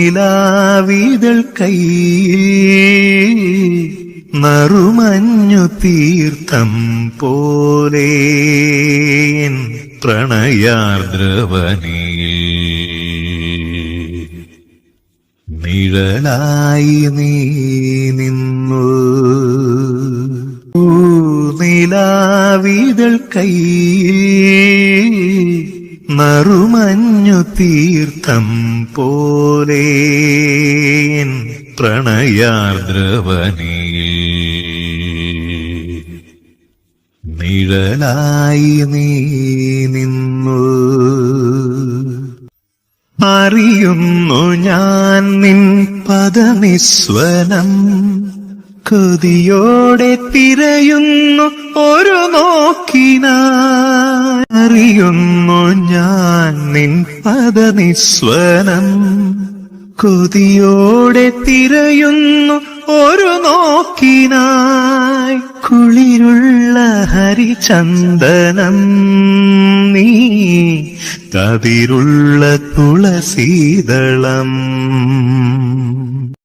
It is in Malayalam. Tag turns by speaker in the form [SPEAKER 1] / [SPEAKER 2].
[SPEAKER 1] നിലാവിതൾ കൈയിൽ നറുമഞ്ഞു തീർത്ഥം പോലെ പ്രണയാർദ്രവനിയിൽ നിഴലായി നീ നിന്നു. നിലാവിതൾ കൈയിൽ നറുമഞ്ഞു തീർത്ഥം പോലെ പ്രണയാർദ്രവനിയിൽ നിഴലായി നീ നിന്നു. അറിയുന്നു ഞാൻ നിൻ പദനിസ്വനം, കൊതിയോടെ തിരയുന്നു ഒരു നോക്കിനായി. അറിയുന്നു ഞാൻ നിൻ പദനിസ്വനം, കൊതിയോടെ തിരയുന്നു ഒരു നോക്കിനായി. കുളിരുള്ള ഹരിചന്ദനം നീ, കതിരുള്ള തുളസീദളം.